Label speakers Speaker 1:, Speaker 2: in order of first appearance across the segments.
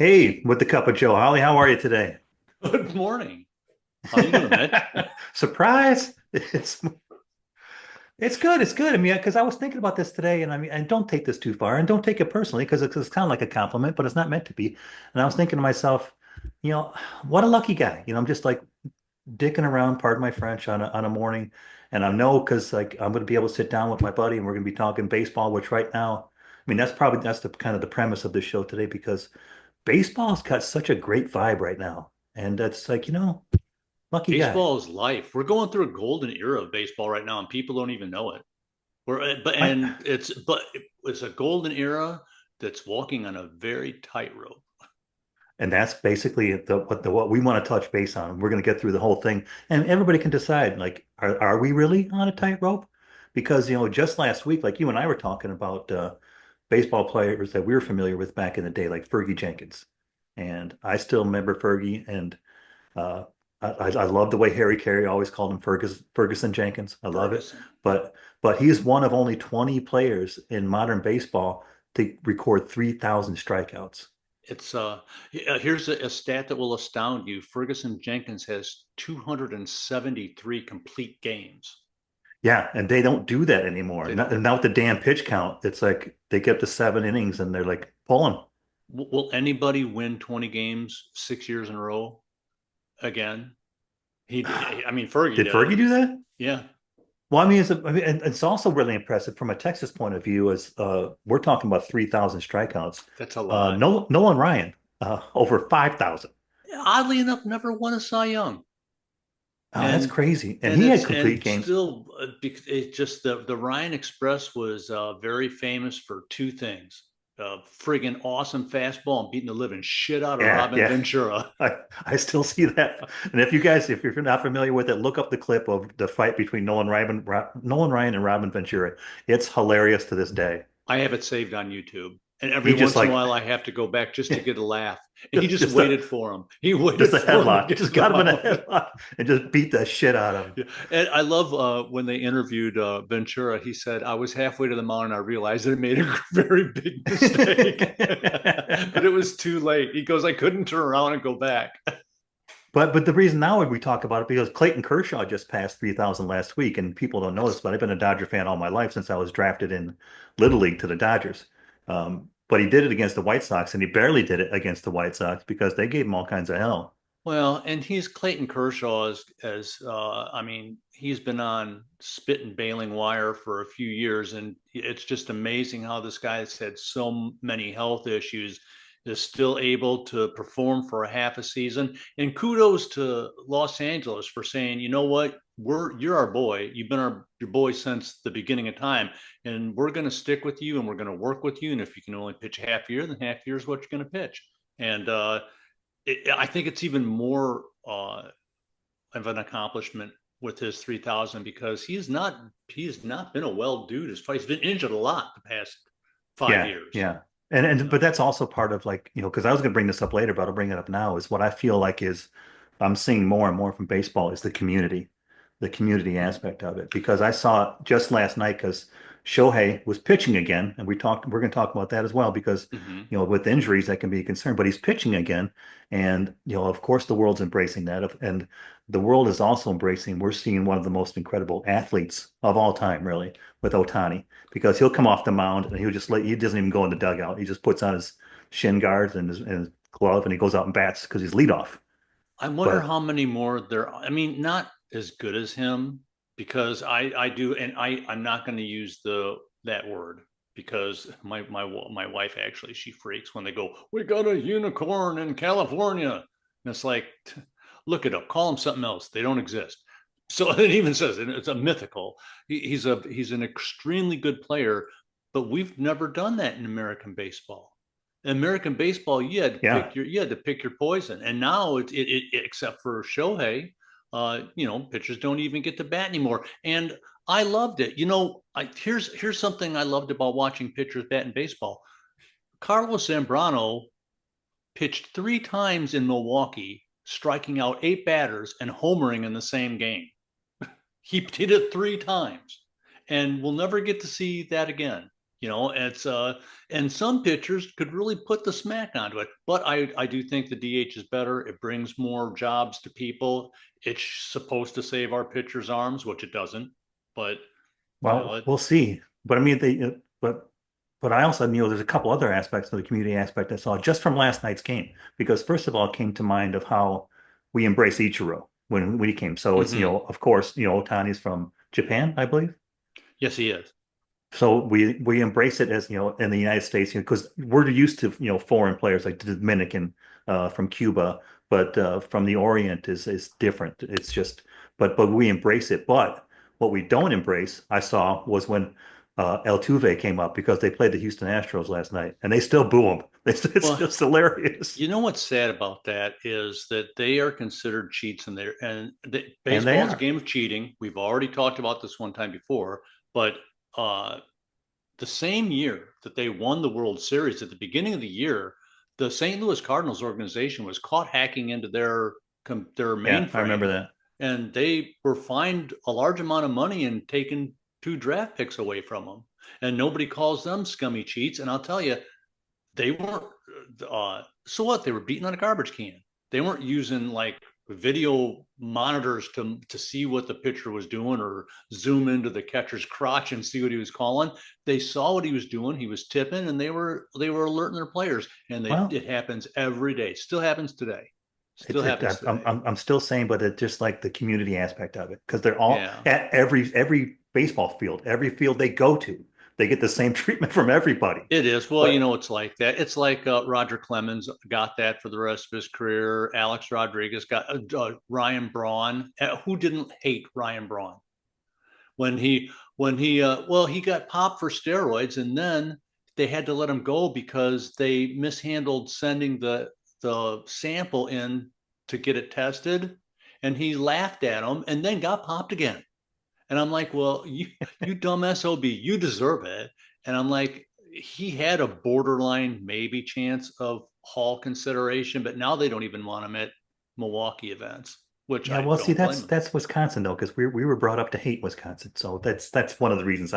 Speaker 1: Hey, with the cup of Joe. Holly, how are you today?
Speaker 2: Good morning. How you doing, Mitch?
Speaker 1: Surprise! It's good. It's good. I mean, because I was thinking about this today, and I mean, and don't take this too far, and don't take it personally, because it's kind of like a compliment, but it's not meant to be. And I was thinking to myself, you know, what a lucky guy. I'm just like dicking around, pardon my French, on a morning, and I know because like I'm going to be able to sit down with my buddy, and we're going to be talking baseball, which right now, I mean, that's the kind of the premise of the show today, because baseball's got such a great vibe right now. And that's like, lucky guy.
Speaker 2: Baseball is life. We're going through a golden era of baseball right now, and people don't even know it.
Speaker 1: I,
Speaker 2: But it's a golden era that's walking on a very tightrope.
Speaker 1: and that's basically what we want to touch base on. We're going to get through the whole thing, and everybody can decide, like, are we really on a tightrope? Because, just last week, like you and I were talking about baseball players that we were familiar with back in the day, like Fergie Jenkins. And I still remember Fergie, and Uh, I love the way Harry Carey always called him Ferguson Jenkins. I love it.
Speaker 2: Ferguson.
Speaker 1: But he's one of only 20 players in modern baseball to record 3,000 strikeouts.
Speaker 2: It's Here's a stat that will astound you. Ferguson Jenkins has 273 complete games.
Speaker 1: Yeah, and they don't do that anymore.
Speaker 2: They
Speaker 1: Not,
Speaker 2: don't.
Speaker 1: and now with the damn pitch count, it's like they get to 7 innings and they're like pulling.
Speaker 2: Will anybody win 20 games 6 years in a row again? I mean, Fergie
Speaker 1: Did
Speaker 2: did it.
Speaker 1: Fergie do that?
Speaker 2: Yeah.
Speaker 1: Well, I mean, and it's also really impressive from a Texas point of view, as we're talking about 3,000 strikeouts.
Speaker 2: That's a lot.
Speaker 1: Nolan Ryan, over 5,000.
Speaker 2: Oddly enough, never won a Cy Young,
Speaker 1: Oh, that's
Speaker 2: and
Speaker 1: crazy. And
Speaker 2: and
Speaker 1: he had
Speaker 2: it's
Speaker 1: complete
Speaker 2: and
Speaker 1: games.
Speaker 2: still, it just the Ryan Express was very famous for two things: friggin' awesome fastball and beating the living shit out of
Speaker 1: Yeah,
Speaker 2: Robin
Speaker 1: yeah.
Speaker 2: Ventura.
Speaker 1: I still see that. And if you're not familiar with it, look up the clip of the fight between Nolan Ryan and Robin Ventura. It's hilarious to this day.
Speaker 2: I have it saved on YouTube, and every
Speaker 1: He just
Speaker 2: once in a
Speaker 1: like
Speaker 2: while I have to go back just to get a laugh. And he just
Speaker 1: just a
Speaker 2: waited for him. He
Speaker 1: just
Speaker 2: waited
Speaker 1: a
Speaker 2: for him to
Speaker 1: headlock.
Speaker 2: get to
Speaker 1: Just
Speaker 2: the
Speaker 1: got him in a
Speaker 2: mound.
Speaker 1: headlock and just beat the shit out of him.
Speaker 2: Yeah. And I love when they interviewed Ventura. He said, I was halfway to the mound and I realized that I made a very big mistake, but it was too late. He goes, I couldn't turn around and go back.
Speaker 1: But the reason now we talk about it because Clayton Kershaw just passed 3,000 last week, and people don't know this,
Speaker 2: That's
Speaker 1: but I've been a Dodger fan all my life since I was drafted in Little League to the Dodgers. But he did it against the White Sox, and he barely did it against the White Sox because they gave him all kinds of hell.
Speaker 2: Well, and he's Clayton Kershaw I mean, he's been on spit and baling wire for a few years, and it's just amazing how this guy has had so many health issues is still able to perform for a half a season. And kudos to Los Angeles for saying, you know what, you're our boy. You've been your boy since the beginning of time, and we're going to stick with you, and we're going to work with you. And if you can only pitch a half year, then half year is what you're going to pitch. And I think it's even more of an accomplishment with his 3,000 because he's not been a well dude. He's been injured a lot the past five
Speaker 1: Yeah,
Speaker 2: years.
Speaker 1: yeah.
Speaker 2: You
Speaker 1: But
Speaker 2: know,
Speaker 1: that's also part of like, because I was going to bring this up later, but I'll bring it up now, is what I feel like is I'm seeing more and more from baseball is the community aspect of it. Because I saw it just last night because Shohei was pitching again, and we're going to talk about that as well because,
Speaker 2: mm-hmm.
Speaker 1: with injuries that can be a concern, but he's pitching again. And, of course the world's embracing that. And the world is also embracing, we're seeing one of the most incredible athletes of all time, really, with Otani because he'll come off the mound and he doesn't even go in the dugout. He just puts on his shin guards and his glove and he goes out and bats because he's leadoff.
Speaker 2: I wonder
Speaker 1: But
Speaker 2: how many more there are. I mean, not as good as him because I do, and I'm not going to use that word because my wife actually she freaks when they go, we got a unicorn in California, and it's like, look it up, call them something else. They don't exist. So it even says it's a mythical. He's an extremely good player, but we've never done that in American baseball. In American baseball,
Speaker 1: yeah,
Speaker 2: you had to pick your poison, and now except for Shohei, pitchers don't even get to bat anymore. And I loved it. Here's something I loved about watching pitchers bat in baseball. Carlos Zambrano pitched three times in Milwaukee, striking out eight batters and homering in the same game. He did it three times, and we'll never get to see that again. It's and some pitchers could really put the smack onto it. But I do think the DH is better. It brings more jobs to people. It's supposed to save our pitchers' arms, which it doesn't. But
Speaker 1: Well, we'll see. But I mean, but I also, there's a couple other aspects of the community aspect I saw just from last night's game. Because first of all, it came to mind of how we embrace Ichiro when he came. So it's,
Speaker 2: mhm.
Speaker 1: of course, Otani's from Japan, I believe.
Speaker 2: Yes, he is.
Speaker 1: So we embrace it as, in the United States, because we're used to, foreign players like the Dominican from Cuba, but from the Orient is different. It's just, but we embrace it. But what we don't embrace, I saw, was when Altuve came up because they played the Houston Astros last night, and they still boo him. It's
Speaker 2: Well,
Speaker 1: just hilarious,
Speaker 2: you know what's sad about that is that they are considered cheats in there, and
Speaker 1: and they
Speaker 2: baseball is a
Speaker 1: are.
Speaker 2: game of cheating. We've already talked about this one time before, but uh, the same year that they won the World Series, at the beginning of the year, the St. Louis Cardinals organization was caught hacking into their
Speaker 1: Yeah, I remember
Speaker 2: mainframe,
Speaker 1: that.
Speaker 2: and they were fined a large amount of money and taken two draft picks away from them. And nobody calls them scummy cheats. And I'll tell you, they weren't. So what? They were beating on a garbage can. They weren't using like video monitors to see what the pitcher was doing or zoom into the catcher's crotch and see what he was calling. They saw what he was doing. He was tipping, and they were alerting their players. And
Speaker 1: Well,
Speaker 2: it happens every day. Still happens today. Still
Speaker 1: It's it.
Speaker 2: happens today.
Speaker 1: I'm still saying, but it's just like the community aspect of it, because they're all
Speaker 2: Yeah.
Speaker 1: at every baseball field, every field they go to, they get the same treatment from everybody.
Speaker 2: It is. Well,
Speaker 1: But
Speaker 2: it's like that. It's like Roger Clemens got that for the rest of his career. Alex Rodriguez got Ryan Braun. Who didn't hate Ryan Braun when he got popped for steroids, and then they had to let him go because they mishandled sending the sample in to get it tested, and he laughed at him and then got popped again. And I'm like, well, you dumb SOB, you deserve it. And I'm like, he had a borderline maybe chance of Hall consideration, but now they don't even want him at Milwaukee events, which
Speaker 1: yeah,
Speaker 2: I
Speaker 1: well, see,
Speaker 2: don't blame
Speaker 1: that's
Speaker 2: him.
Speaker 1: that's Wisconsin though, because we were brought up to hate Wisconsin, so that's one of the reasons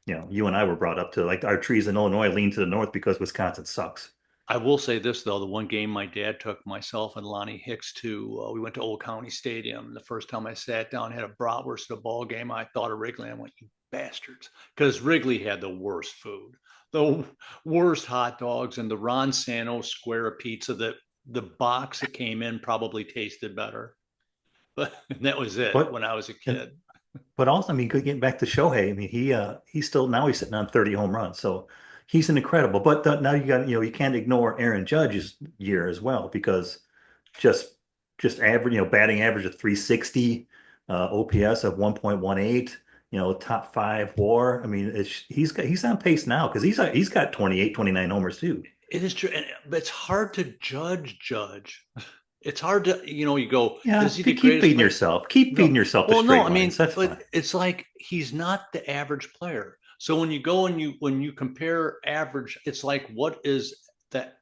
Speaker 1: you and I were brought up to, like, our trees in Illinois lean to the north because Wisconsin sucks.
Speaker 2: I will say this though, the one game my dad took myself and Lonnie Hicks to, we went to Old County Stadium. The first time I sat down, had a bratwurst at a ball game, I thought of Wrigley. I went, you bastards, because Wrigley had the worst food, the worst hot dogs, and the Ron Santo square of pizza that the box that came in probably tasted better. But that was it
Speaker 1: But
Speaker 2: when I was a
Speaker 1: and
Speaker 2: kid.
Speaker 1: But also, I mean, getting back to Shohei, I mean, he's still, now he's sitting on 30 home runs, so he's an incredible. But now you can't ignore Aaron Judge's year as well, because just average, batting average of 360, OPS of 1.18, top five WAR. I mean, he's on pace now because he's got 28, 29 homers too.
Speaker 2: It is true, but it's hard to judge. It's hard to, you go,
Speaker 1: Yeah,
Speaker 2: is he the
Speaker 1: keep
Speaker 2: greatest
Speaker 1: feeding
Speaker 2: player?
Speaker 1: yourself, keep
Speaker 2: No.
Speaker 1: feeding yourself to
Speaker 2: Well, no,
Speaker 1: straight
Speaker 2: I
Speaker 1: lines.
Speaker 2: mean,
Speaker 1: That's
Speaker 2: but
Speaker 1: fine.
Speaker 2: it's like he's not the average player. So when you go and when you compare average, it's like, what is that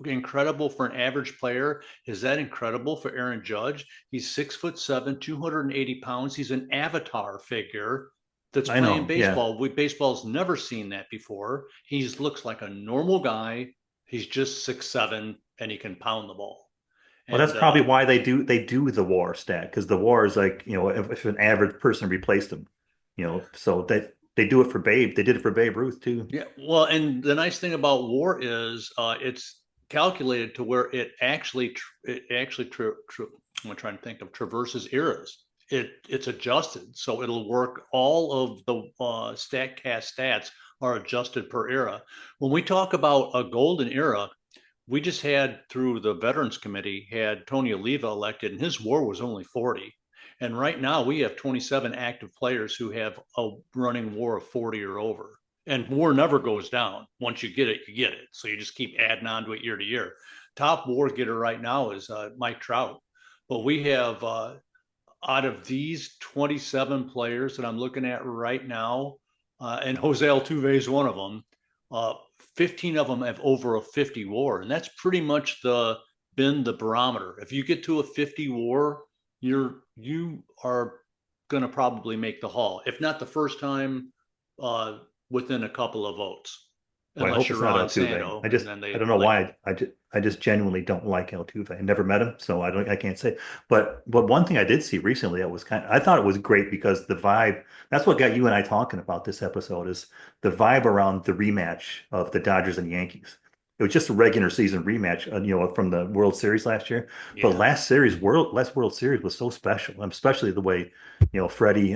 Speaker 2: incredible for an average player? Is that incredible for Aaron Judge? He's 6'7", 280 pounds. He's an avatar figure that's
Speaker 1: I
Speaker 2: playing
Speaker 1: know. Yeah.
Speaker 2: baseball. Baseball's never seen that before. He looks like a normal guy. He's just 6'7", and he can pound the ball.
Speaker 1: Well, that's
Speaker 2: And
Speaker 1: probably why they do the WAR stat, because the WAR is like, if an average person replaced them, so they do it for Babe. They did it for Babe Ruth too.
Speaker 2: yeah, well, and the nice thing about WAR is it's calculated to where I'm trying to think of traverses eras. It's adjusted, so it'll work. All of the Statcast stats are adjusted per era. When we talk about a golden era, we just had, through the Veterans Committee, had Tony Oliva elected, and his WAR was only 40. And right now we have 27 active players who have a running WAR of 40 or over. And WAR never goes down. Once you get it, you get it. So you just keep adding on to it year to year. Top WAR getter right now is Mike Trout. But we have, out of these 27 players that I'm looking at right now, and Jose Altuve is one of them. 15 of them have over a 50 WAR, and that's pretty much been the barometer. If you get to a 50 WAR, you are going to probably make the Hall. If not the first time, within a couple of votes,
Speaker 1: Well, I
Speaker 2: unless
Speaker 1: hope
Speaker 2: you're
Speaker 1: it's not
Speaker 2: Ron
Speaker 1: Altuve.
Speaker 2: Santo,
Speaker 1: I
Speaker 2: and
Speaker 1: just
Speaker 2: then
Speaker 1: I
Speaker 2: they
Speaker 1: don't know
Speaker 2: like him.
Speaker 1: why. I just genuinely don't like Altuve. I never met him, so I can't say. But one thing I did see recently that was I thought it was great because the vibe. That's what got you and I talking about this episode is the vibe around the rematch of the Dodgers and Yankees. It was just a regular season rematch, from the World Series last year. But
Speaker 2: Yeah,
Speaker 1: last World Series was so special, especially the way, Freddie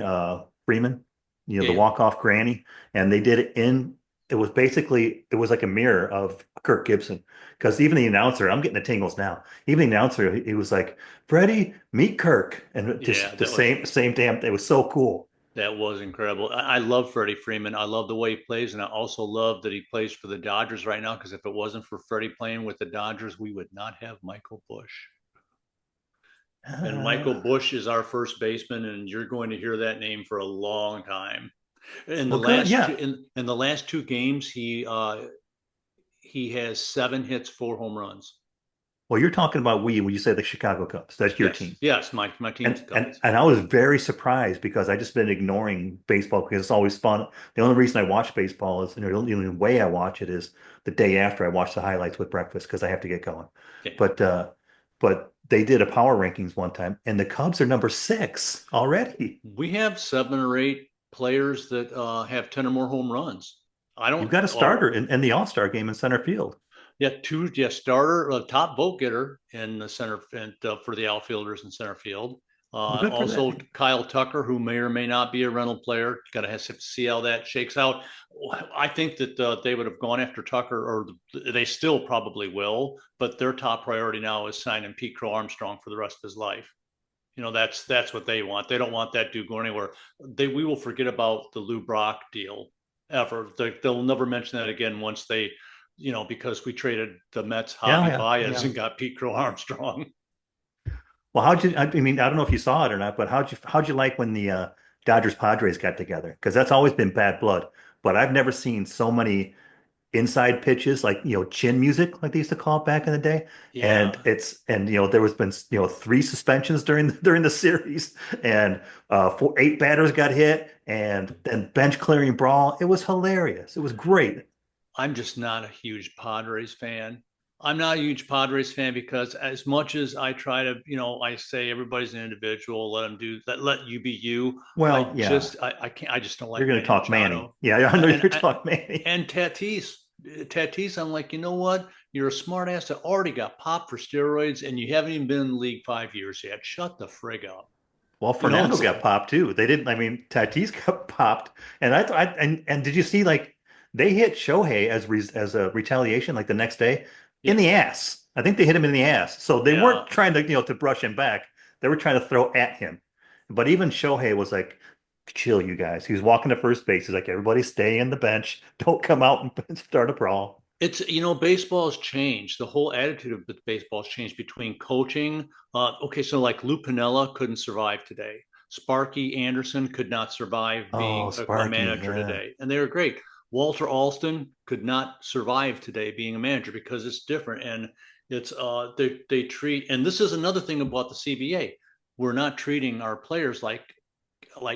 Speaker 1: Freeman,
Speaker 2: yeah,
Speaker 1: the
Speaker 2: yeah.
Speaker 1: walk-off granny, and they did it in it was like a mirror of Kirk Gibson because even the announcer, I'm getting the tingles now. Even the announcer, he was like, "Freddie, meet Kirk," and
Speaker 2: Yeah,
Speaker 1: just the same damn. It was so cool.
Speaker 2: that was incredible. I love Freddie Freeman. I love the way he plays, and I also love that he plays for the Dodgers right now. Because if it wasn't for Freddie playing with the Dodgers, we would not have Michael Bush. And Michael
Speaker 1: Uh,
Speaker 2: Bush is our first baseman, and you're going to hear that name for a long time. In the
Speaker 1: well, good,
Speaker 2: last
Speaker 1: yeah.
Speaker 2: two, in the last two games, he has 7 hits, 4 home runs.
Speaker 1: Well, you're talking about we when you say the Chicago Cubs. That's your
Speaker 2: Yes,
Speaker 1: team.
Speaker 2: yes, my team's Cubs.
Speaker 1: And I was very surprised because I just been ignoring baseball because it's always fun. The only reason I watch baseball is, the only way I watch it is the day after I watch the highlights with breakfast because I have to get going.
Speaker 2: Yeah,
Speaker 1: But they did a power rankings one time, and the Cubs are number 6 already.
Speaker 2: we have 7 or 8 players that have 10 or more home runs. I
Speaker 1: You've
Speaker 2: don't.
Speaker 1: got a starter in the All-Star game in center field.
Speaker 2: Yeah, two. Yeah, starter, top vote getter in the center and for the outfielders in center field.
Speaker 1: Well, good for
Speaker 2: Also,
Speaker 1: that.
Speaker 2: Kyle Tucker, who may or may not be a rental player. Got to have to see how that shakes out. I think that they would have gone after Tucker, or they still probably will. But their top priority now is signing Pete Crow Armstrong for the rest of his life. That's what they want. They don't want that dude going anywhere. We will forget about the Lou Brock deal ever. They'll never mention that again once they, because we traded the Mets
Speaker 1: Yeah,
Speaker 2: Javi
Speaker 1: yeah,
Speaker 2: Baez
Speaker 1: yeah.
Speaker 2: and got Pete Crow Armstrong.
Speaker 1: Well, I mean, I don't know if you saw it or not, but how'd you like when the Dodgers Padres got together? Because that's always been bad blood. But I've never seen so many inside pitches, like chin music, like they used to call it back in the day. And
Speaker 2: Yeah,
Speaker 1: there was been 3 suspensions during the series, and 8 batters got hit, and then bench clearing brawl. It was hilarious. It was great.
Speaker 2: I'm just not a huge Padres fan. I'm not a huge Padres fan because as much as I try to, I say everybody's an individual, let you be you.
Speaker 1: Well, yeah,
Speaker 2: I can't, I just don't
Speaker 1: you're
Speaker 2: like
Speaker 1: going to
Speaker 2: Manny
Speaker 1: talk Manny.
Speaker 2: Machado.
Speaker 1: Yeah, I know
Speaker 2: And,
Speaker 1: you're talking Manny.
Speaker 2: and Tatis, I'm like, you know what? You're a smart ass that already got popped for steroids and you haven't even been in the league 5 years yet. Shut the frig up.
Speaker 1: Well, Fernando
Speaker 2: It's
Speaker 1: got popped too. They didn't. I mean, Tatis got popped, and I thought. And did you see like they hit Shohei as a retaliation like the next day in
Speaker 2: yeah,
Speaker 1: the ass? I think they hit him in the ass. So they
Speaker 2: yeah.
Speaker 1: weren't trying to to brush him back. They were trying to throw at him. But even Shohei was like, "Chill, you guys." He was walking to first base. He's like, "Everybody stay in the bench. Don't come out and start a brawl."
Speaker 2: It's baseball has changed. The whole attitude of baseball has changed between coaching. Okay, so like Lou Piniella couldn't survive today. Sparky Anderson could not survive
Speaker 1: Oh,
Speaker 2: being a
Speaker 1: Sparky,
Speaker 2: manager
Speaker 1: yeah.
Speaker 2: today, and they were great. Walter Alston could not survive today being a manager because it's different, and it's they treat. And this is another thing about the CBA. We're not treating our players like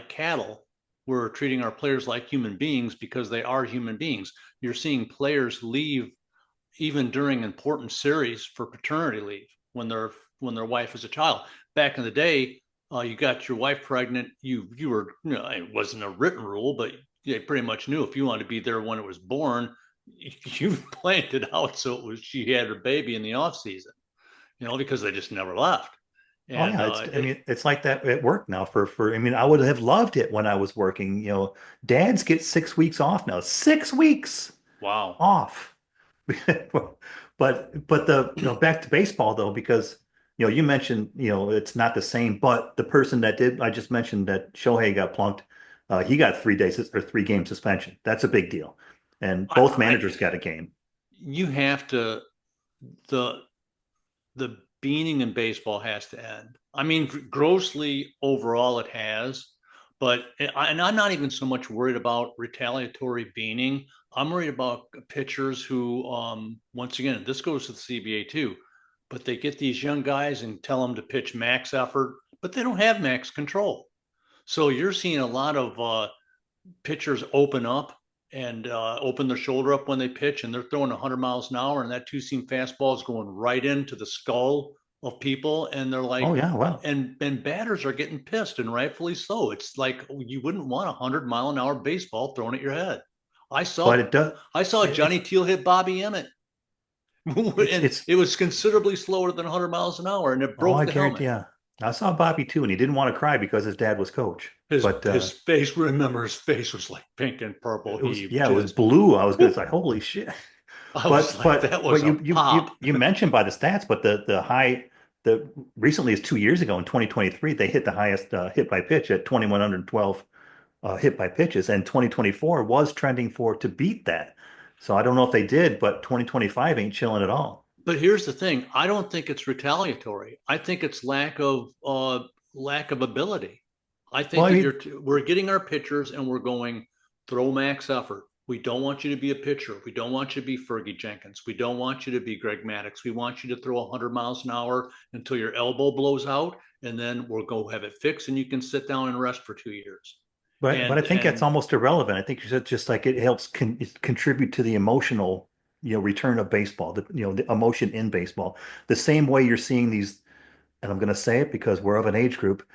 Speaker 2: cattle. We're treating our players like human beings because they are human beings. You're seeing players leave even during important series for paternity leave when their wife is a child. Back in the day, you got your wife pregnant. You were it wasn't a written rule, but you pretty much knew if you wanted to be there when it was born, you planned it out so it was she had her baby in the off season. Because they just never left.
Speaker 1: Oh
Speaker 2: And
Speaker 1: yeah, I mean it's like that at work now for I mean I would have loved it when I was working, dads get 6 weeks off now. 6 weeks
Speaker 2: wow,
Speaker 1: off. But the back to baseball though, because you mentioned, it's not the same, but the person that did I just mentioned that Shohei got plunked, he got 3 days or 3 game suspension. That's a big deal. And both
Speaker 2: I
Speaker 1: managers got a game.
Speaker 2: you have to the the beaning in baseball has to end. I mean, grossly overall it has, but and I'm not even so much worried about retaliatory beaning. I'm worried about pitchers who, once again, this goes to the CBA too, but they get these young guys and tell them to pitch max effort, but they don't have max control. So you're seeing a lot of pitchers open up and open their shoulder up when they pitch, and they're throwing 100 miles an hour, and that two seam fastball is going right into the skull of people, and they're
Speaker 1: Oh
Speaker 2: like,
Speaker 1: yeah, well,
Speaker 2: and batters are getting pissed, and rightfully so. It's like you wouldn't want a 100-mile-an-hour baseball thrown at your head. I
Speaker 1: but
Speaker 2: saw
Speaker 1: it does.
Speaker 2: I saw Johnny
Speaker 1: It's
Speaker 2: Teal hit Bobby Emmett,
Speaker 1: it's
Speaker 2: and
Speaker 1: it's.
Speaker 2: it was considerably slower than 100 miles an hour, and it
Speaker 1: Oh,
Speaker 2: broke
Speaker 1: I
Speaker 2: the
Speaker 1: guarantee.
Speaker 2: helmet.
Speaker 1: Yeah, I saw Bobby too, and he didn't want to cry because his dad was coach.
Speaker 2: His
Speaker 1: But
Speaker 2: his face, remember, his face was like pink and purple.
Speaker 1: it was,
Speaker 2: He
Speaker 1: yeah, it was
Speaker 2: just,
Speaker 1: blue. I was gonna
Speaker 2: whoop.
Speaker 1: say, holy shit.
Speaker 2: I was
Speaker 1: But
Speaker 2: like,
Speaker 1: but
Speaker 2: that was
Speaker 1: but
Speaker 2: a
Speaker 1: you
Speaker 2: pop.
Speaker 1: you mentioned by the stats, but the high the recently is 2 years ago in 2023 they hit the highest hit by pitch at 2,112 hit by pitches, and 2024 was trending for to beat that. So I don't know if they did, but 2025 ain't chilling at all.
Speaker 2: But here's the thing: I don't think it's retaliatory. I think it's lack of ability. I
Speaker 1: Well,
Speaker 2: think
Speaker 1: I
Speaker 2: that
Speaker 1: mean,
Speaker 2: we're getting our pitchers and we're going throw max effort. We don't want you to be a pitcher. We don't want you to be Fergie Jenkins. We don't want you to be Greg Maddux. We want you to throw 100 miles an hour until your elbow blows out, and then we'll go have it fixed, and you can sit down and rest for 2 years.
Speaker 1: but I think that's
Speaker 2: And
Speaker 1: almost irrelevant. I think it's just like it helps contribute to the emotional, return of baseball, the emotion in baseball. The same way you're seeing these, and I'm going to say it because we're of an age group,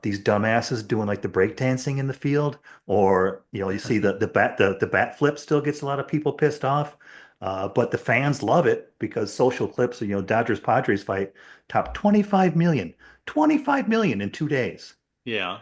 Speaker 1: these dumbasses doing like the breakdancing in the field, or you see the bat flip still gets a lot of people pissed off. But the fans love it because social clips, Dodgers Padres fight top 25 million in 2 days.
Speaker 2: yeah,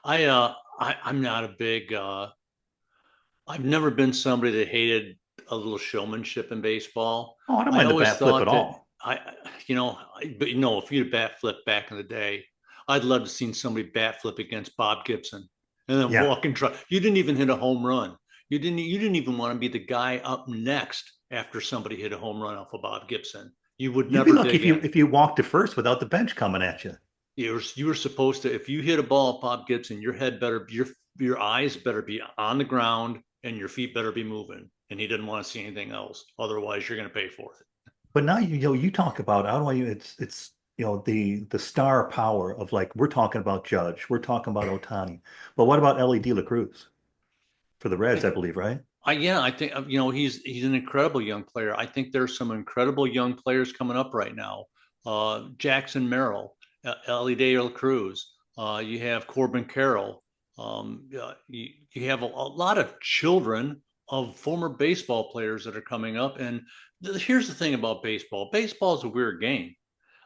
Speaker 2: I'm not a big I've never been somebody that hated a little showmanship in baseball.
Speaker 1: Oh, I don't
Speaker 2: I
Speaker 1: mind the
Speaker 2: always
Speaker 1: bat flip at
Speaker 2: thought that
Speaker 1: all.
Speaker 2: but if you had bat flip back in the day, I'd love to seen somebody bat flip against Bob Gibson and then
Speaker 1: Yeah.
Speaker 2: walk and try. You didn't even hit a home run. You didn't even want to be the guy up next after somebody hit a home run off of Bob Gibson. You would
Speaker 1: You'd be
Speaker 2: never
Speaker 1: lucky
Speaker 2: dig
Speaker 1: if you
Speaker 2: in.
Speaker 1: if you walked to first without the bench coming at you.
Speaker 2: You were supposed to, if you hit a ball at Bob Gibson, your head better, your eyes better be on the ground and your feet better be moving. And he didn't want to see anything else. Otherwise, you're going to pay for it.
Speaker 1: But now you talk about I don't know it's the star power of like we're talking about Judge, we're talking about Otani, but what about Ellie De La Cruz for the Reds, I believe, right?
Speaker 2: Yeah, I think he's an incredible young player. I think there's some incredible young players coming up right now. Jackson Merrill, Ellie De La Cruz. You have Corbin Carroll. You have a lot of children of former baseball players that are coming up. And here's the thing about baseball: baseball is a weird game,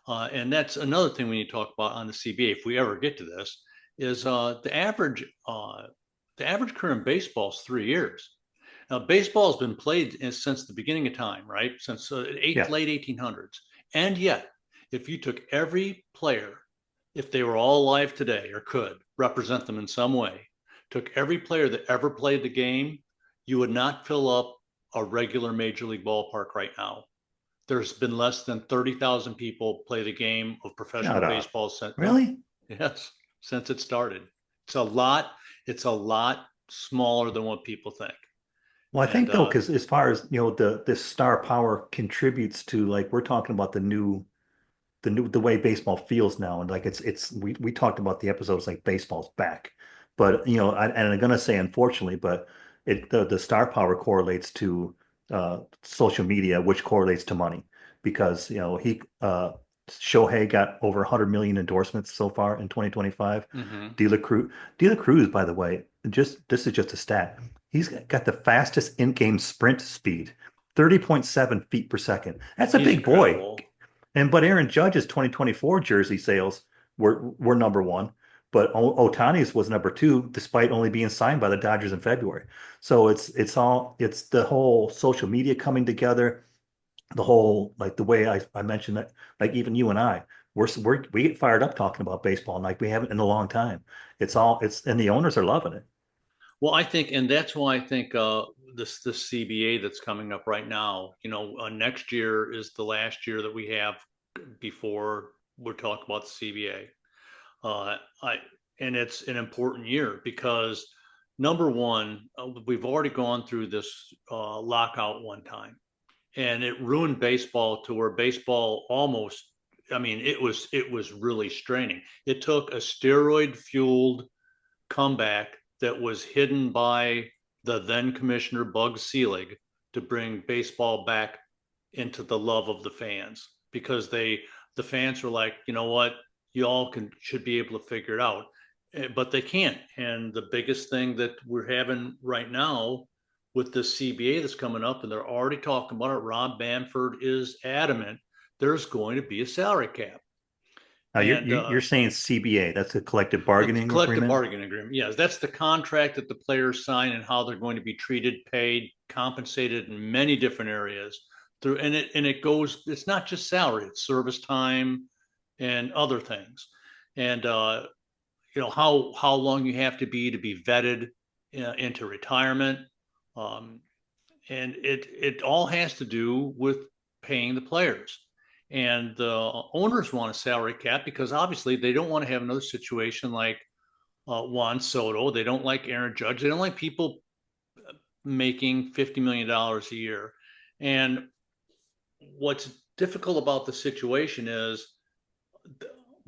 Speaker 2: and that's another thing we need to talk about on the CBA if we ever get to this. Is the average career in baseball is 3 years. Now, baseball has been played since the beginning of time, right? Since
Speaker 1: Yeah.
Speaker 2: late 1800s. And yet, if you took every player, if they were all alive today or could represent them in some way, took every player that ever played the game, you would not fill up a regular major league ballpark right now. There's been less than 30,000 people play the game of professional
Speaker 1: Shut up.
Speaker 2: baseball since,
Speaker 1: Really?
Speaker 2: yes, since it started. It's a lot. It's a lot smaller than what people think.
Speaker 1: Well, I
Speaker 2: And
Speaker 1: think though, because as far as the this star power contributes to like we're talking about the way baseball feels now, and like it's we talked about the episodes like baseball's back, but and I'm gonna say unfortunately, but the star power correlates to social media, which correlates to money because he Shohei got over 100 million endorsements so far in 2025.
Speaker 2: mhm.
Speaker 1: De La Cruz, by the way, just this is just a stat. He's got the fastest in-game sprint speed, 30.7 feet per second. That's a
Speaker 2: He's
Speaker 1: big boy.
Speaker 2: incredible.
Speaker 1: But Aaron Judge's 2024 jersey sales were number one, but Otani's was number two, despite only being signed by the Dodgers in February. So it's the whole social media coming together, the whole like the way I mentioned that, like even you and I, we get fired up talking about baseball like we haven't in a long time. It's and the owners are loving it.
Speaker 2: Well, I think, and that's why I think this CBA that's coming up right now. Next year is the last year that we have before we're talking about the CBA. I and it's an important year because number one, we've already gone through this lockout one time, and it ruined baseball to where baseball almost. I mean, it was really straining. It took a steroid fueled comeback that was hidden by the then commissioner Bug Selig to bring baseball back into the love of the fans, because the fans were like, you know what, you all can should be able to figure it out. But they can't. And the biggest thing that we're having right now with the CBA that's coming up, and they're already talking about it, Rob Bamford is adamant there's going to be a salary cap.
Speaker 1: Now
Speaker 2: And
Speaker 1: you're saying CBA, that's a collective
Speaker 2: the
Speaker 1: bargaining
Speaker 2: collective
Speaker 1: agreement.
Speaker 2: bargaining agreement, yes, that's the contract that the players sign and how they're going to be treated, paid, compensated in many different areas. Through and it goes. It's not just salary; it's service time and other things. And how long you have to be vetted into retirement, um, and it all has to do with paying the players. And the owners want a salary cap because obviously they don't want to have another situation like Juan Soto. They don't like Aaron Judge. They don't like people making $50 million a year. And what's difficult about the situation is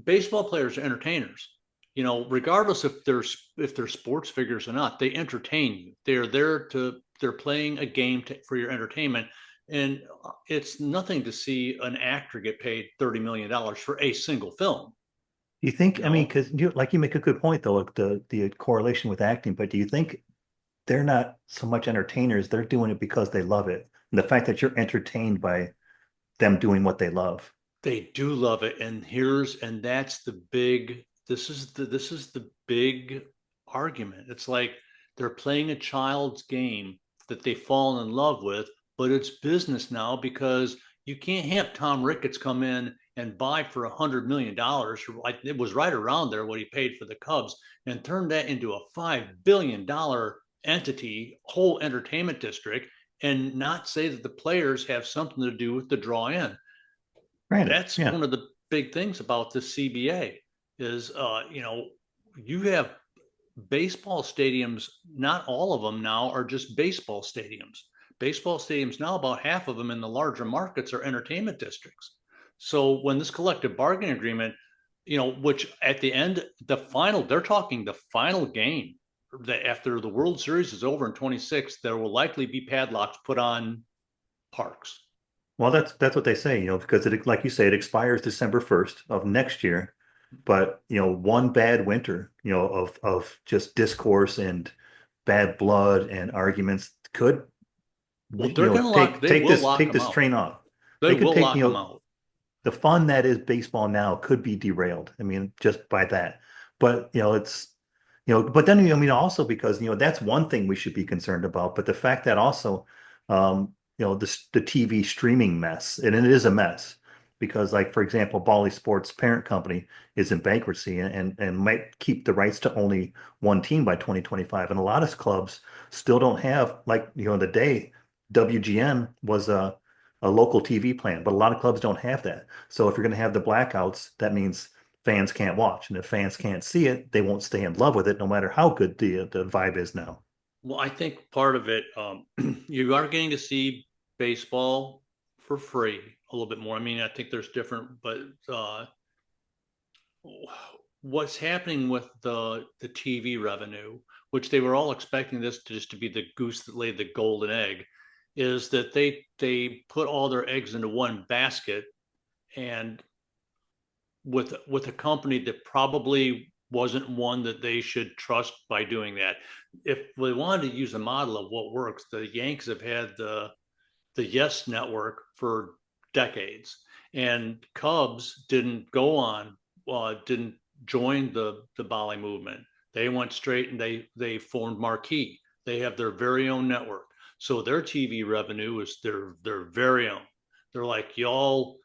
Speaker 2: baseball players are entertainers. Regardless if they're sports figures or not, they entertain you. They're playing a game for your entertainment, and it's nothing to see an actor get paid $30 million for a single film.
Speaker 1: Do you think,
Speaker 2: You
Speaker 1: I mean,
Speaker 2: know,
Speaker 1: because you make a good point though, like the correlation with acting, but do you think they're not so much entertainers, they're doing it because they love it. And the fact that you're entertained by them doing what they love.
Speaker 2: they do love it, and that's the big. This is the big argument. It's like they're playing a child's game that they fall in love with, but it's business now because you can't have Tom Ricketts come in and buy for $100 million. Like it was right around there what he paid for the Cubs, and turn that into a $5 billion entity, whole entertainment district, and not say that the players have something to do with the draw in.
Speaker 1: Granted,
Speaker 2: That's
Speaker 1: yeah.
Speaker 2: one of the big things about the CBA is, you have baseball stadiums. Not all of them now are just baseball stadiums. Baseball stadiums now, about half of them in the larger markets are entertainment districts. So when this collective bargaining agreement, which at the end, they're talking the final game that after the World Series is over in 26, there will likely be padlocks put on parks.
Speaker 1: Well, that's what they say, because it, like you say, it expires December 1st of next year. But, one bad winter, of just discourse and bad blood and arguments could,
Speaker 2: Well, they're going to lock, they
Speaker 1: take
Speaker 2: will
Speaker 1: this
Speaker 2: lock
Speaker 1: take
Speaker 2: them
Speaker 1: this
Speaker 2: out.
Speaker 1: train off.
Speaker 2: They
Speaker 1: They could
Speaker 2: will
Speaker 1: take,
Speaker 2: lock them out.
Speaker 1: the fun that is baseball now could be derailed. I mean, just by that. But, but then, I mean, also because, that's one thing we should be concerned about. But the fact that also, the TV streaming mess, and it is a mess because, like, for example, Bally Sports parent company is in bankruptcy and might keep the rights to only one team by 2025. And a lot of clubs still don't have, like, the day WGN was a local TV plan, but a lot of clubs don't have that. So if you're going to have the blackouts, that means fans can't watch, and if fans can't see it, they won't stay in love with it, no matter how good the vibe is now.
Speaker 2: Well, I think part of it, you are getting to see baseball for free a little bit more. I mean, I think there's different, but what's happening with the TV revenue, which they were all expecting this to just to be the goose that laid the golden egg, is that they put all their eggs into one basket, and with a company that probably wasn't one that they should trust by doing that. If we wanted to use a model of what works, the Yanks have had the Yes Network for decades, and Cubs didn't join the Bali movement. They went straight and they formed Marquee. They have their very own network, so their TV revenue is their very own. They're like, y'all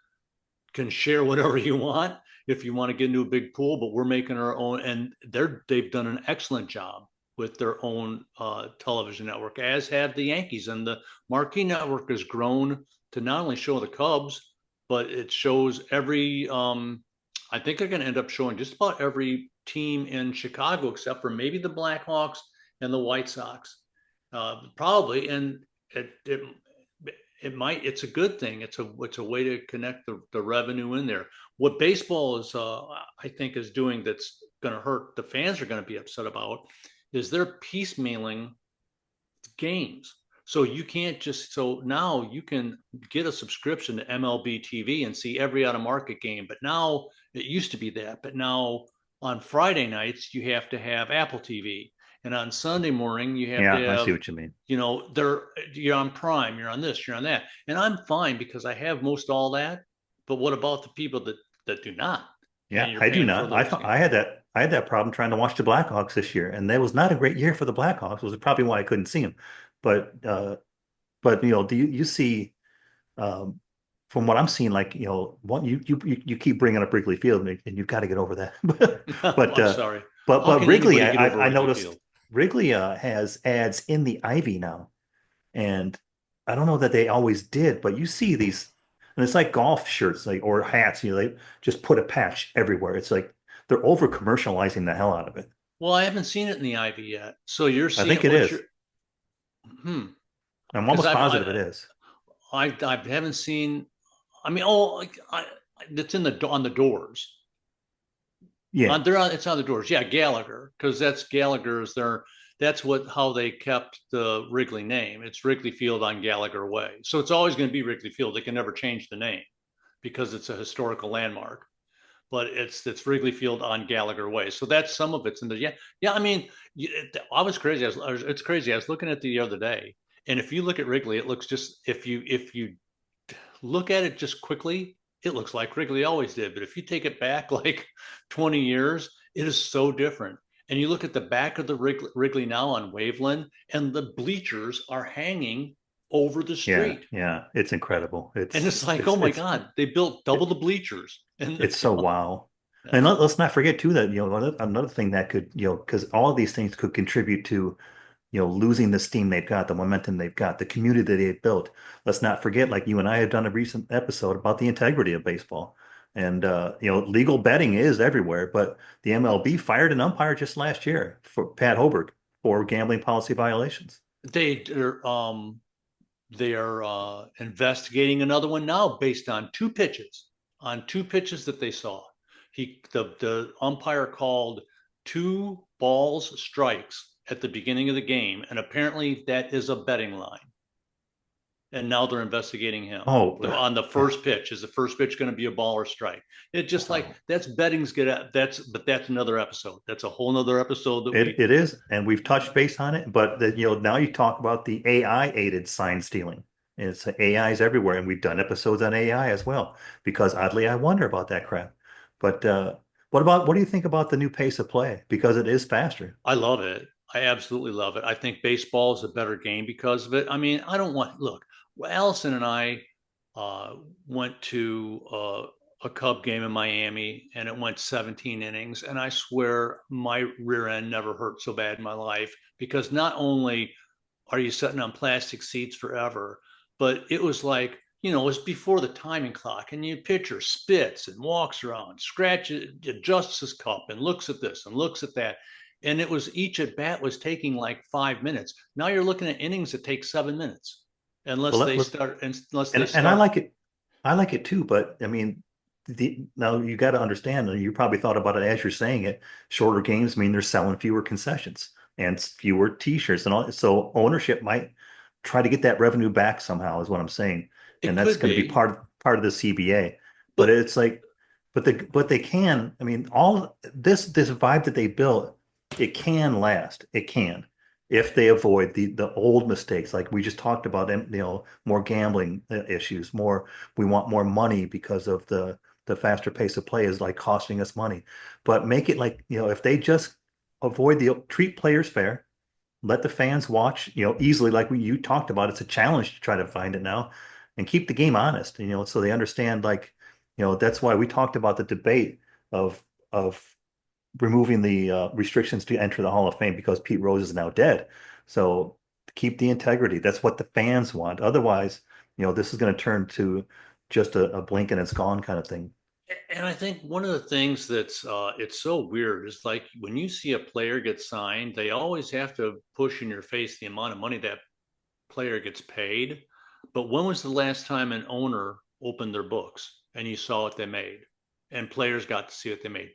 Speaker 2: can share whatever you want if you want to get into a big pool, but we're making our own. And they've done an excellent job with their own television network, as have the Yankees. And the Marquee Network has grown to not only show the Cubs, but it shows every. I think they're going to end up showing just about every team in Chicago, except for maybe the Blackhawks and the White Sox, probably. And it it's a good thing. It's a way to connect the revenue in there. What baseball is, I think, is doing that's going to hurt the fans are going to be upset about is they're piecemealing games. So you can't just, so now you can get a subscription to MLB TV and see every out of market game. But now it used to be that, but now on Friday nights you have to have Apple TV, and on Sunday morning you have to
Speaker 1: Yeah, I see
Speaker 2: have,
Speaker 1: what you mean.
Speaker 2: you're on Prime, you're on this, you're on that, and I'm fine because I have most all that. But what about the people that do not, and
Speaker 1: Yeah,
Speaker 2: you're
Speaker 1: I do
Speaker 2: paying for
Speaker 1: not.
Speaker 2: those games?
Speaker 1: I had that problem trying to watch the Blackhawks this year, and that was not a great year for the Blackhawks. It was probably why I couldn't see them. But but do you see um, from what I'm seeing, like what you keep bringing up Wrigley Field, and you've got to get over that. but
Speaker 2: I'm sorry. How
Speaker 1: but
Speaker 2: can
Speaker 1: Wrigley,
Speaker 2: anybody get over
Speaker 1: I
Speaker 2: Wrigley
Speaker 1: noticed
Speaker 2: Field?
Speaker 1: Wrigley has ads in the Ivy now, and I don't know that they always did, but you see these, and it's like golf shirts, like or hats. They just put a patch everywhere. It's like they're over commercializing the hell out of it.
Speaker 2: Well, I haven't seen it in the Ivy yet. So you're
Speaker 1: I
Speaker 2: seeing
Speaker 1: think it
Speaker 2: what you're,
Speaker 1: is.
Speaker 2: hmm.
Speaker 1: I'm
Speaker 2: Because
Speaker 1: almost positive it is.
Speaker 2: I haven't seen. I mean, oh, like it's in the on the doors.
Speaker 1: Yeah,
Speaker 2: It's on the doors. Yeah, Gallagher, because that's Gallagher's. That's what how they kept the Wrigley name. It's Wrigley Field on Gallagher Way. So it's always going to be Wrigley Field. They can never change the name because it's a historical landmark. But it's Wrigley Field on Gallagher Way. So that's some of it's in the, yeah, yeah. I mean, I was crazy. It's crazy. I was looking at the other day, and if you look at Wrigley, it looks just, if you look at it just quickly, it looks like Wrigley always did. But if you take it back like 20 years, it is so different. And you look at the back of the Wrigley now on Waveland, and the bleachers are hanging over the
Speaker 1: yeah,
Speaker 2: street.
Speaker 1: yeah. It's incredible.
Speaker 2: And it's like, oh my God, they built double the bleachers. And
Speaker 1: It's so wow. And
Speaker 2: that's,
Speaker 1: let's not forget too that another thing that could because all of these things could contribute to losing the steam they've got, the momentum they've got, the community that they've built. Let's not forget, like you and I have done a recent episode about the integrity of baseball. And legal betting is everywhere, but the MLB fired an umpire just last year for Pat Hobart for gambling policy violations.
Speaker 2: they're they are investigating another one now based on two pitches that they saw. The umpire called two balls strikes at the beginning of the game, and apparently that is a betting line. And now they're investigating him
Speaker 1: Oh,
Speaker 2: on the first pitch. Is the first pitch going to be a ball or strike? It just like
Speaker 1: wow.
Speaker 2: that's betting's good at but that's another episode. That's a whole nother episode that
Speaker 1: It
Speaker 2: we.
Speaker 1: it is, and we've touched base on it, but now you talk about the AI aided sign stealing. It's AIs everywhere, and we've done episodes on AI as well, because oddly I wonder about that crap. But what do you think about the new pace of play? Because it is faster.
Speaker 2: I love it. I absolutely love it. I think baseball is a better game because of it. I mean, I don't want, look, Allison and I uh, went to a Cub game in Miami, and it went 17 innings. And I swear my rear end never hurt so bad in my life, because not only are you sitting on plastic seats forever, but it was like, it was before the timing clock, and you pitcher spits and walks around, scratches, adjusts his cup, and looks at this and looks at that. And it was, each at bat was taking like 5 minutes. Now you're looking at innings that take 7 minutes,
Speaker 1: Well,
Speaker 2: unless they
Speaker 1: and I
Speaker 2: start.
Speaker 1: like it. I like it too, but I mean, now you got to understand, and you probably thought about it as you're saying it. Shorter games mean they're selling fewer concessions and fewer T-shirts and all. So ownership might try to get that revenue back somehow, is what I'm saying, and
Speaker 2: It
Speaker 1: that's
Speaker 2: could
Speaker 1: going to be
Speaker 2: be,
Speaker 1: part of the CBA. But
Speaker 2: but
Speaker 1: it's like, but they can. I mean, all this vibe that they built, it can last. It can if they avoid the old mistakes like we just talked about, and more gambling issues, more we want more money because of the faster pace of play is like costing us money. But make it like, if they just avoid the treat players fair, let the fans watch, easily, like you talked about. It's a challenge to try to find it now, and keep the game honest, so they understand, like, that's why we talked about the debate of removing the restrictions to enter the Hall of Fame, because Pete Rose is now dead. So keep the integrity. That's what the fans want. Otherwise, this is going to turn to just a blink and it's gone kind of thing.
Speaker 2: And I think one of the things that's it's so weird is like when you see a player get signed, they always have to push in your face the amount of money that player gets paid. But when was the last time an owner opened their books and you saw what they made, and players got to see what they made?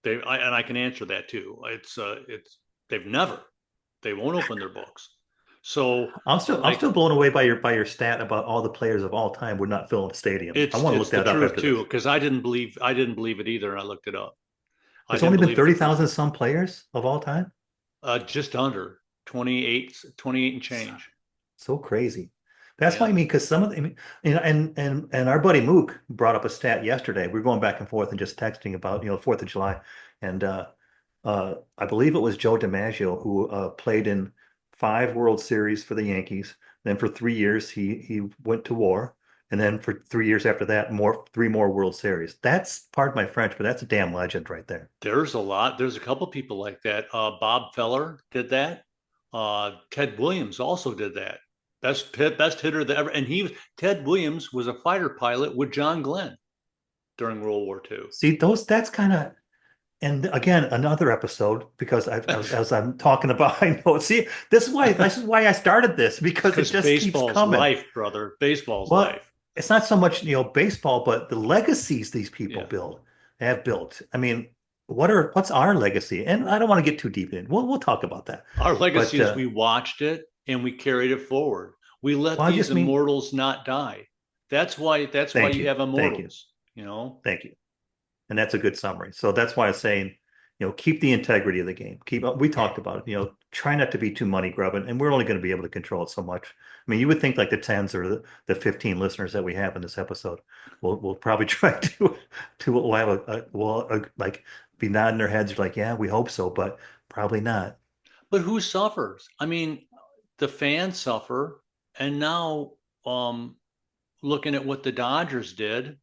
Speaker 2: And I can answer that too. It's they've never, they won't open their books. So
Speaker 1: I'm
Speaker 2: like
Speaker 1: still blown away by your stat about all the players of all time would not fill a stadium. I want to
Speaker 2: it's
Speaker 1: look
Speaker 2: the
Speaker 1: that up
Speaker 2: truth
Speaker 1: after
Speaker 2: too,
Speaker 1: this.
Speaker 2: because I didn't believe it either. And I looked it up. I
Speaker 1: There's
Speaker 2: didn't
Speaker 1: only been
Speaker 2: believe it at
Speaker 1: 30,000
Speaker 2: first.
Speaker 1: some players of all time.
Speaker 2: Just under 28 and change.
Speaker 1: So crazy. That's why I
Speaker 2: Yeah.
Speaker 1: mean, because some of the, I mean, and our buddy Mook brought up a stat yesterday. We were going back and forth and just texting about, 4th of July. And I believe it was Joe DiMaggio who played in 5 World Series for the Yankees. Then for 3 years he went to war. And then for 3 years after that, 3 more World Series. That's, pardon my French, but that's a damn legend right there.
Speaker 2: There's a lot. There's a couple people like that. Bob Feller did that. Ted Williams also did that. Best hitter that ever. And Ted Williams was a fighter pilot with John Glenn during World War II.
Speaker 1: See, that's kind of, and again, another episode because as I'm talking about, I know. See, this is why I started this because it
Speaker 2: Because
Speaker 1: just keeps
Speaker 2: baseball's
Speaker 1: coming.
Speaker 2: life, brother. Baseball's
Speaker 1: Well,
Speaker 2: life.
Speaker 1: it's not so much, baseball, but the legacies these people
Speaker 2: Yeah.
Speaker 1: have built. I mean, what's our legacy? And I don't want to get too deep in. We'll talk about that.
Speaker 2: Our legacy
Speaker 1: But
Speaker 2: is we watched it and we carried it forward. We let
Speaker 1: well, I
Speaker 2: these
Speaker 1: just mean,
Speaker 2: immortals not die. That's why
Speaker 1: thank
Speaker 2: you
Speaker 1: you,
Speaker 2: have
Speaker 1: thank you,
Speaker 2: immortals, you know?
Speaker 1: thank you. And that's a good summary. So that's why I'm saying, keep the integrity of the game. We talked about it, try not to be too money grubbing, and we're only going to be able to control it so much. I mean, you would think like the tens or the 15 listeners that we have in this episode will probably try to we'll have like be nodding their heads like, yeah, we hope so, but probably not.
Speaker 2: But who suffers? I mean, the fans suffer. And now um looking at what the Dodgers did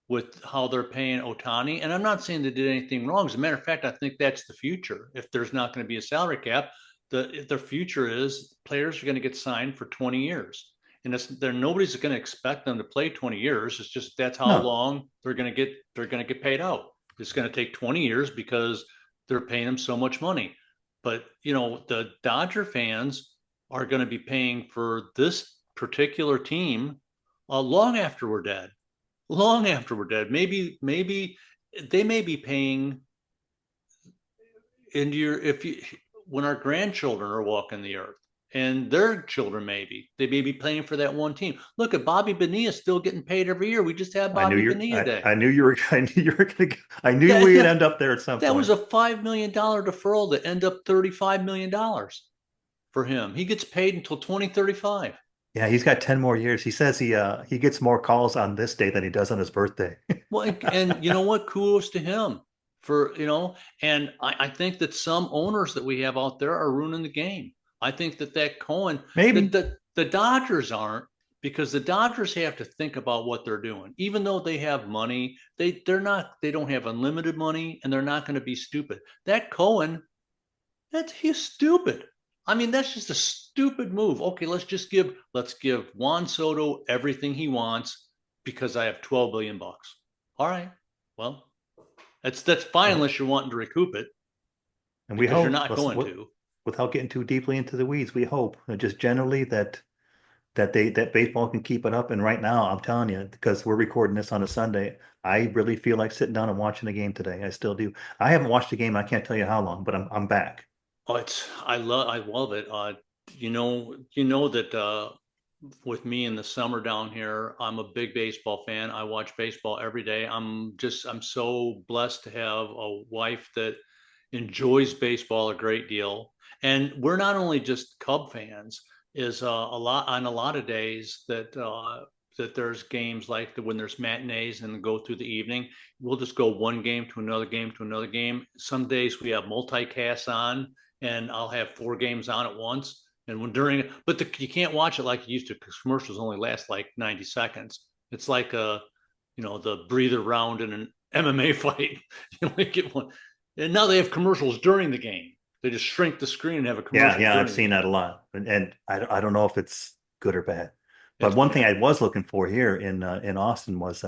Speaker 2: with how they're paying Otani. And I'm not saying they did anything wrong. As a matter of fact, I think that's the future. If there's not going to be a salary cap, the future is players are going to get signed for 20 years. And nobody's going to expect them to play 20 years. It's just that's how
Speaker 1: No,
Speaker 2: long they're going to get paid out. It's going to take 20 years because they're paying them so much money. But the Dodger fans are going to be paying for this particular team long after we're dead, long after we're dead. Maybe they may be paying into your if you when our grandchildren are walking the earth and their children they may be paying for that one team. Look at Bobby Bonilla still getting paid every year. We just had Bobby Bonilla Day.
Speaker 1: I knew you were I knew you were gonna I knew we'd
Speaker 2: That
Speaker 1: end up there at some
Speaker 2: that was
Speaker 1: point.
Speaker 2: a $5 million deferral to end up $35 million for him. He gets paid until 2035.
Speaker 1: Yeah, he's got 10 more years. He says he gets more calls on this day than he does on his birthday.
Speaker 2: Well, and you know what? Kudos to him for, and I think that some owners that we have out there are ruining the game. I think that Cohen,
Speaker 1: Maybe.
Speaker 2: the Dodgers aren't, because the Dodgers have to think about what they're doing. Even though they have money, they don't have unlimited money, and they're not going to be stupid. That Cohen, he's stupid. I mean, that's just a stupid move. Okay, let's give Juan Soto everything he wants because I have 12 billion bucks. All right. Well, that's fine
Speaker 1: Well,
Speaker 2: unless you're wanting to recoup it,
Speaker 1: and we
Speaker 2: because you're
Speaker 1: hope,
Speaker 2: not going to.
Speaker 1: without getting too deeply into the weeds, we hope just generally that baseball can keep it up. And right now, I'm telling you, because we're recording this on a Sunday, I really feel like sitting down and watching the game today. I still do. I haven't watched the game. I can't tell you how long, but I'm back.
Speaker 2: Oh, I love it. You know that with me in the summer down here, I'm a big baseball fan. I watch baseball every day. I'm so blessed to have a wife that enjoys baseball a great deal. And we're not only just Cub fans, is a lot of days that there's games like when there's matinees and go through the evening, we'll just go one game to another game to another game. Some days we have multicasts on, and I'll have four games on at once. And you can't watch it like you used to, because commercials only last like 90 seconds. It's like the breather round in an MMA fight. You only get one. And now they have commercials during the game. They just shrink the screen and have a
Speaker 1: Yeah,
Speaker 2: commercial
Speaker 1: yeah, I've
Speaker 2: during the
Speaker 1: seen
Speaker 2: game.
Speaker 1: that a lot, and I don't know if it's good or bad. But
Speaker 2: It's
Speaker 1: one thing
Speaker 2: bad.
Speaker 1: I was looking for here in Austin was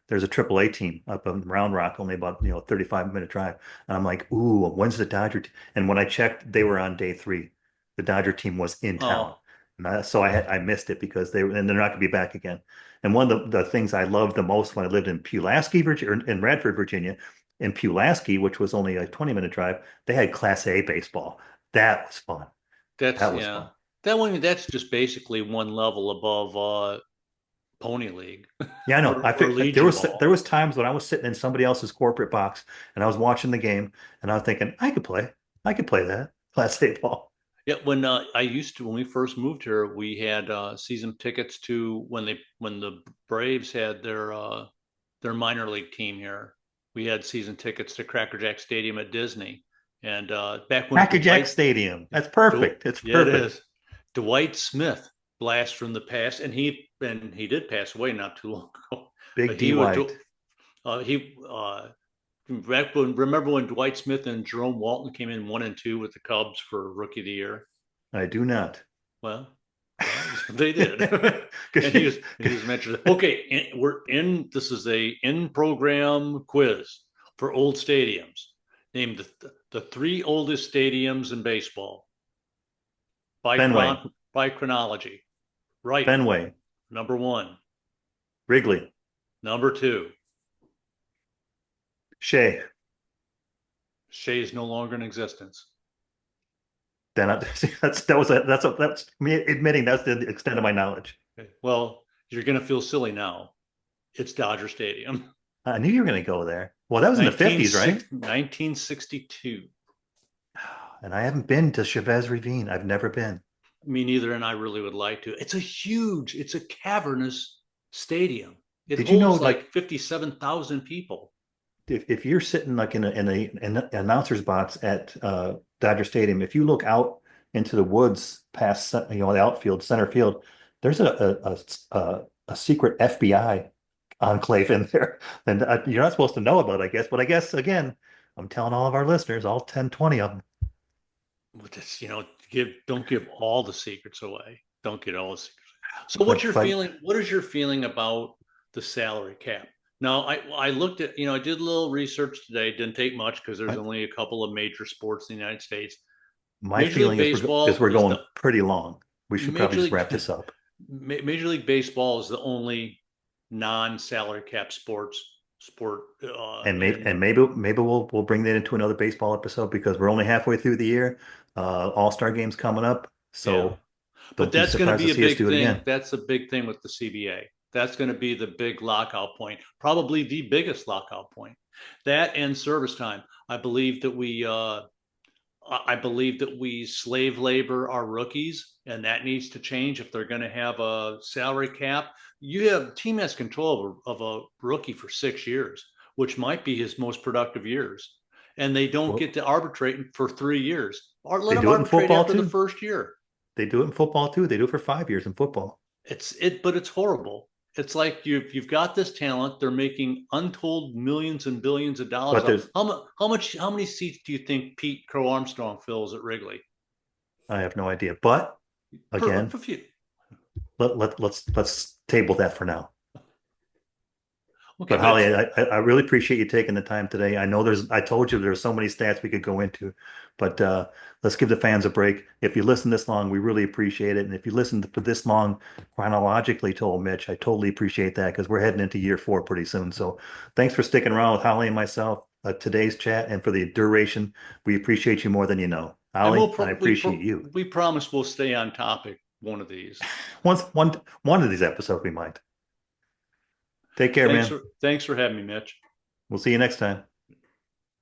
Speaker 1: there's a AAA team up in Round Rock, only about 35-minute drive, and I'm like, ooh, when's the And when I checked, they were on day 3. The Dodger team was in town,
Speaker 2: Oh,
Speaker 1: and so I missed it because and they're not going to be back again. And one of the things I loved the most when I lived in Pulaski, Virginia, or in Radford, Virginia, in Pulaski, which was only a 20-minute drive, they had Class A baseball. That was fun.
Speaker 2: that's
Speaker 1: That was
Speaker 2: yeah.
Speaker 1: fun.
Speaker 2: that's just basically one level above Pony League
Speaker 1: Yeah, I know.
Speaker 2: or
Speaker 1: There
Speaker 2: Legion
Speaker 1: was
Speaker 2: Ball.
Speaker 1: times when I was sitting in somebody else's corporate box and I was watching the game and I was thinking, I could play that Class A ball.
Speaker 2: Yeah, when when we first moved here, we had season tickets to when the Braves had their minor league team here. We had season tickets to Cracker Jack Stadium at Disney, and back when
Speaker 1: Hacker Jack Stadium. That's perfect. It's
Speaker 2: Yeah, it
Speaker 1: perfect.
Speaker 2: is. Dwight Smith, blast from the past, and he did pass away not too long ago,
Speaker 1: Big
Speaker 2: but
Speaker 1: D
Speaker 2: he was
Speaker 1: White.
Speaker 2: he back when remember when Dwight Smith and Jerome Walton came in 1 and 2 with the Cubs for Rookie of the Year.
Speaker 1: I do not.
Speaker 2: Well, well, they did, and
Speaker 1: Because
Speaker 2: he was mentioned. Okay, we're in. This is a in program quiz for old stadiums. Name the three oldest stadiums in baseball
Speaker 1: Fenway,
Speaker 2: by chronology. Right,
Speaker 1: Fenway,
Speaker 2: number one,
Speaker 1: Wrigley,
Speaker 2: number two.
Speaker 1: Shea.
Speaker 2: Shea is no longer in existence.
Speaker 1: Then that's me admitting that's the extent of my knowledge.
Speaker 2: Okay. Well, you're going to feel silly now. It's Dodger Stadium.
Speaker 1: I knew you were going to go there. Well, that was in the 50s, right?
Speaker 2: 1962.
Speaker 1: And I haven't been to Chavez Ravine. I've never been.
Speaker 2: Me neither, and I really would like to. It's a cavernous stadium. It
Speaker 1: Did you know,
Speaker 2: holds
Speaker 1: like,
Speaker 2: like 57,000 people.
Speaker 1: if you're sitting like in an announcer's box at Dodger Stadium, if you look out into the woods past the outfield, center field, there's a secret FBI enclave in there, and you're not supposed to know about, I guess. But I guess again, I'm telling all of our listeners, all 10, 20 of them.
Speaker 2: With this, don't give all the secrets away. Don't get all the secrets. So what's your
Speaker 1: But
Speaker 2: feeling? What is your feeling about the salary cap? Now, I looked at, I did a little research today. Didn't take much because there's
Speaker 1: my
Speaker 2: only a couple of major sports in the United States.
Speaker 1: my
Speaker 2: Major League
Speaker 1: feeling is
Speaker 2: Baseball
Speaker 1: we're
Speaker 2: is
Speaker 1: going
Speaker 2: the
Speaker 1: pretty long. We should probably
Speaker 2: Major
Speaker 1: just
Speaker 2: League
Speaker 1: wrap this up.
Speaker 2: Major League Baseball is the only non-salary cap sport
Speaker 1: And
Speaker 2: in
Speaker 1: maybe we'll bring that into another baseball episode because we're only halfway through the year. All-Star games coming up,
Speaker 2: yeah.
Speaker 1: so
Speaker 2: But
Speaker 1: don't be
Speaker 2: that's going to
Speaker 1: surprised to
Speaker 2: be a
Speaker 1: see us
Speaker 2: big
Speaker 1: do it
Speaker 2: thing.
Speaker 1: again.
Speaker 2: That's a big thing with the CBA. That's going to be the big lockout point, probably the biggest lockout point. That and service time. I believe that we slave labor our rookies, and that needs to change if they're going to have a salary cap. You have team has control of a rookie for 6 years, which might be his most productive years, and they don't
Speaker 1: Well,
Speaker 2: get to arbitrate for 3 years, or let
Speaker 1: they
Speaker 2: them
Speaker 1: do it in
Speaker 2: arbitrate
Speaker 1: football
Speaker 2: after the
Speaker 1: too.
Speaker 2: first year.
Speaker 1: They do it in football too. They do it for 5 years in football.
Speaker 2: But it's horrible. It's like you've got this talent. They're making untold millions and billions of dollars.
Speaker 1: But there's
Speaker 2: How many seats do you think Pete Crow Armstrong fills at Wrigley?
Speaker 1: I have no idea. But again,
Speaker 2: A few.
Speaker 1: let's table that for now.
Speaker 2: Okay,
Speaker 1: But
Speaker 2: but
Speaker 1: Holly, I really appreciate you taking the time today. I know I told you there's so many stats we could go into, but let's give the fans a break. If you listen this long, we really appreciate it. And if you listen for this long chronologically to old Mitch, I totally appreciate that because we're heading into year 4 pretty soon. So thanks for sticking around with Holly and myself today's chat and for the duration. We appreciate you more than you know.
Speaker 2: and
Speaker 1: Holly, I appreciate you.
Speaker 2: we promise we'll stay on topic one of these.
Speaker 1: One of these episodes we might. Take care, man.
Speaker 2: Thanks for having me, Mitch.
Speaker 1: We'll see you next time.